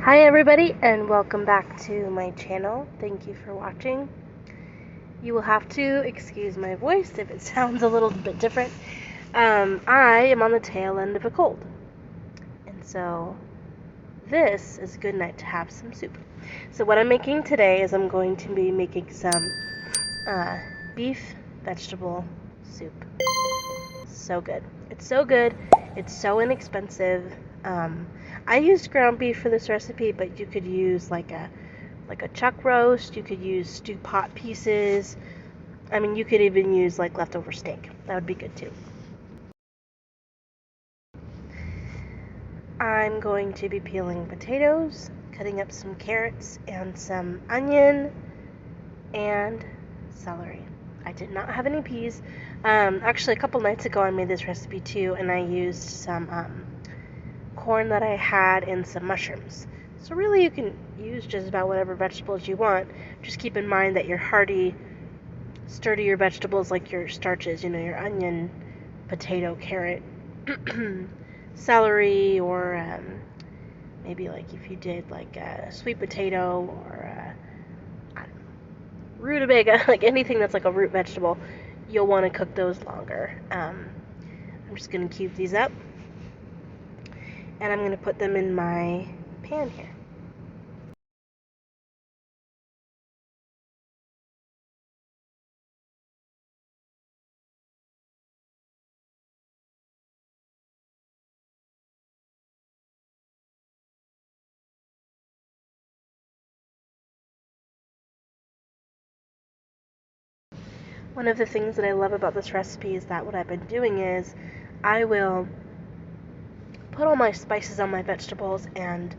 Hi everybody and welcome back to my channel. Thank you for watching. You will have to excuse my voice if it sounds a little bit different. I am on the tail end of a cold. And so this is a good night to have some soup. So what I'm making today is I'm going to be making some beef vegetable soup. So good. It's so good. It's so inexpensive. I used ground beef for this recipe, but you could use like a chuck roast. You could use stew pot pieces. I mean, you could even use like leftover steak. That would be good too. I'm going to be peeling potatoes, cutting up some carrots and some onion and celery. I did not have any peas. Actually, a couple nights ago I made this recipe too, and I used some corn that I had and some mushrooms. So really you can use just about whatever vegetables you want. Just keep in mind that your hearty, sturdier vegetables like your starches, your onion, potato, carrot, celery, or maybe like if you did like a sweet potato or rutabaga, like anything that's like a root vegetable, you'll want to cook those longer. I'm just going to cube these up. And I'm going to put them in my pan here. One of the things that I love about this recipe is that what I've been doing is I will put all my spices on my vegetables and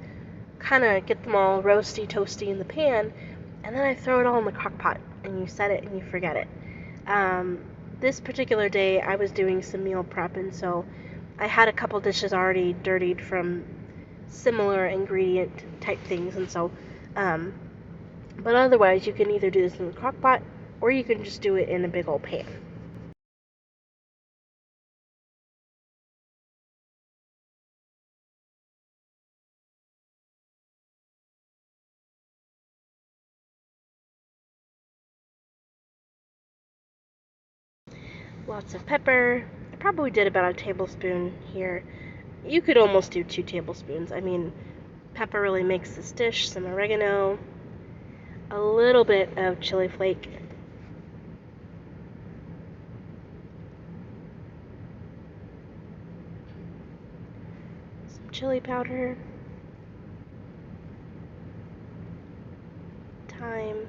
kind of get them all roasty, toasty in the pan, and then I throw it all in the crock pot, and you set it and you forget it. This particular day, I was doing some meal prep, and so I had a couple dishes already dirtied from similar ingredient type things, and so, but otherwise, you can either do this in the crock pot, or you can just do it in a big old pan. Lots of pepper. I probably did about a tablespoon here. You could almost do 2 tablespoons. I mean, pepper really makes this dish. Some oregano, a little bit of chili flake, some chili powder, thyme,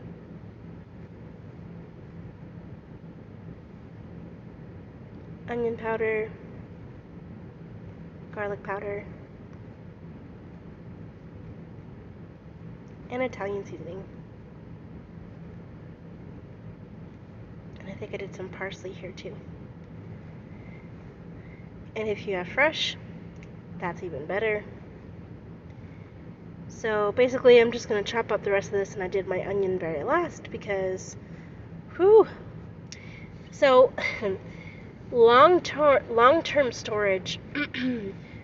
onion powder, garlic powder, and Italian seasoning. And I think I did some parsley here too. And if you have fresh, that's even better. So basically I'm just going to chop up the rest of this, and I did my onion very last because, whew. So long-term storage,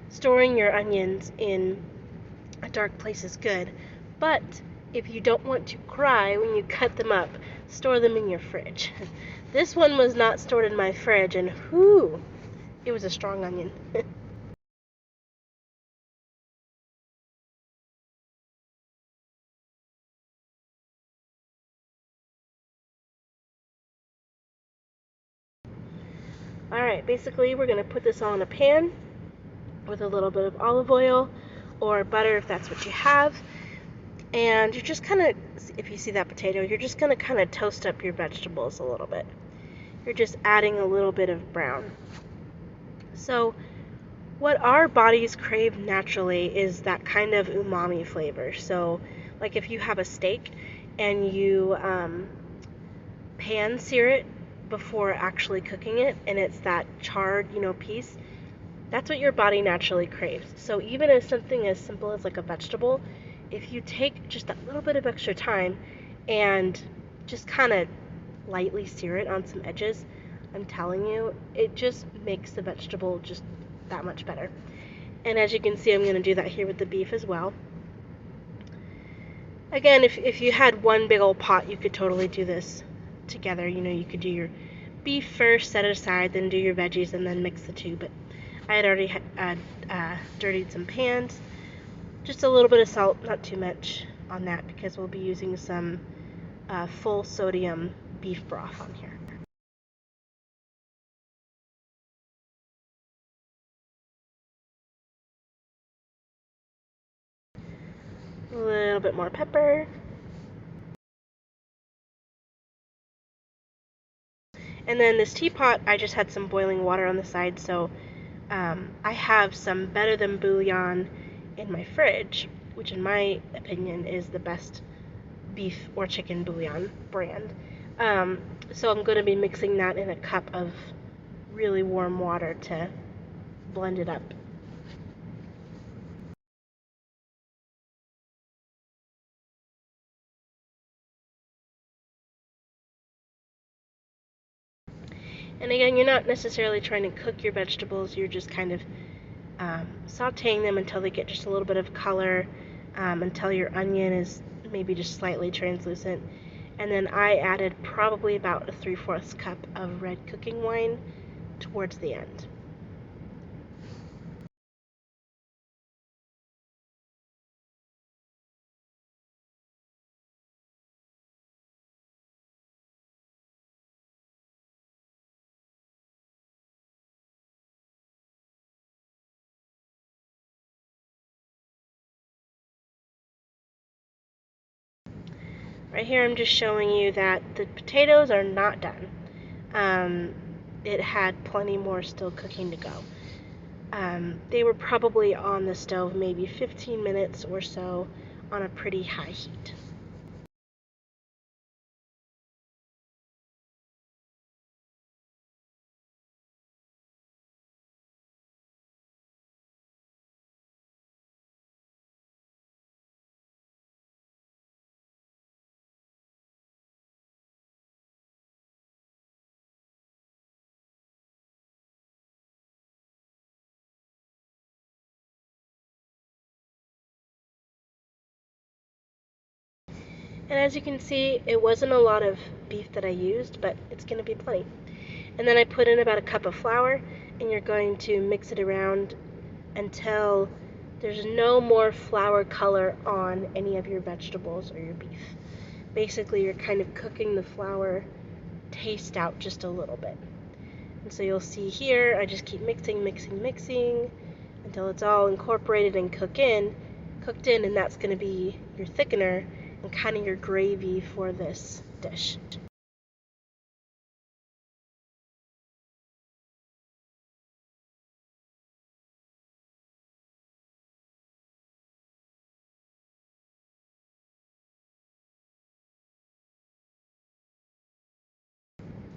storing your onions in a dark place is good, but if you don't want to cry when you cut them up, store them in your fridge. This one was not stored in my fridge, and whew, it was a strong onion. Alright, basically we're going to put this all in a pan with a little bit of olive oil or butter if that's what you have. And you're just kind of, if you see that potato, you're just going to kind of toast up your vegetables a little bit. You're just adding a little bit of brown. So what our bodies crave naturally is that kind of umami flavor. So like if you have a steak and you pan sear it before actually cooking it, and it's that charred, piece, that's what your body naturally craves. So even as something as simple as like a vegetable, if you take just a little bit of extra time and just kind of lightly sear it on some edges, I'm telling you, it just makes the vegetable just that much better. And as you can see, I'm going to do that here with the beef as well. Again, if you had one big old pot, you could totally do this together. You know, you could do your beef first, set it aside, then do your veggies, and then mix the two. But I had already dirtied some pans. Just a little bit of salt, not too much on that, because we'll be using some full sodium beef broth on here. A little bit more pepper. And then this teapot, I just had some boiling water on the side, so I have some Better Than Bouillon in my fridge, which in my opinion is the best beef or chicken bouillon brand. So I'm going to be mixing that in a cup of really warm water to blend it up. And again, you're not necessarily trying to cook your vegetables, you're just kind of sauteing them until they get just a little bit of color, until your onion is maybe just slightly translucent. And then I added probably about a 3/4 cup of red cooking wine towards the end. Right here I'm just showing you that the potatoes are not done. It had plenty more still cooking to go. They were probably on the stove maybe 15 minutes or so on a pretty high heat. And as you can see, it wasn't a lot of beef that I used, but it's going to be plenty. And then I put in about a cup of flour, and you're going to mix it around until there's no more flour color on any of your vegetables or your beef. Basically, you're kind of cooking the flour taste out just a little bit. And so you'll see here, I just keep mixing until it's all incorporated and cooked in, and that's going to be your thickener and kind of your gravy for this dish.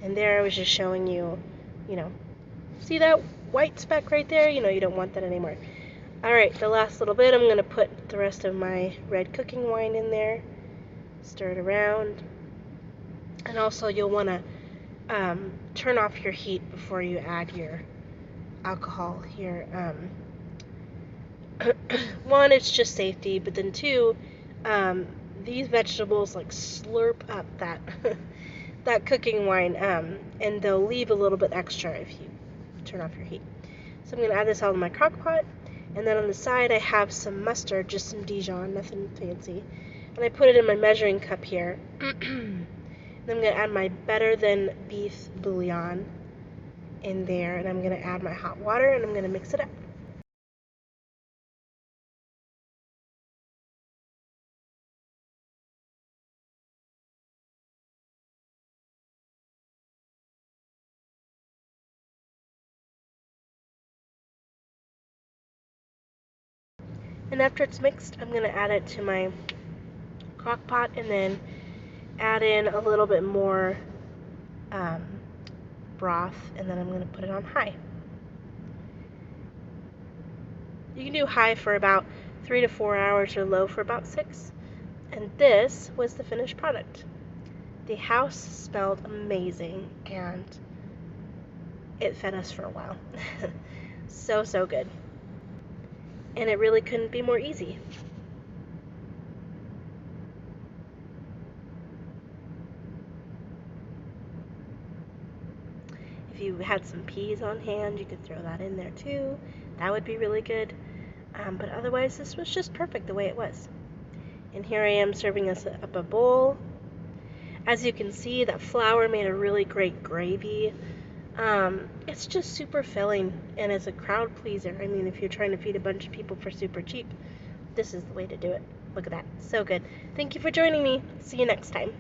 And there I was just showing you, see that white speck right there? You don't want that anymore. Alright, the last little bit, I'm going to put the rest of my red cooking wine in there, stir it around, and also you'll want to turn off your heat before you add your alcohol here. One, it's just safety, but then two, these vegetables like slurp up that that cooking wine, and they'll leave a little bit extra if you turn off your heat. So I'm going to add this all in my crock pot, and then on the side I have some mustard, just some Dijon, nothing fancy, and I put it in my measuring cup here. And I'm going to add my Better Than beef bouillon in there, and I'm going to add my hot water, and I'm going to mix it up. And after it's mixed, I'm going to add it to my crock pot and then add in a little bit more broth, and then I'm going to put it on high. You can do high for about 3 to 4 hours or low for about 6. And this was the finished product. The house smelled amazing, and it fed us for a while. So good. And it really couldn't be more easy. If you had some peas on hand, you could throw that in there too. That would be really good. But otherwise, this was just perfect the way it was. And here I am serving us up a bowl. As you can see, that flour made a really great gravy. It's just super filling, and it's a crowd pleaser. I mean, if you're trying to feed a bunch of people for super cheap, this is the way to do it. Look at that. So good. Thank you for joining me. See you next time.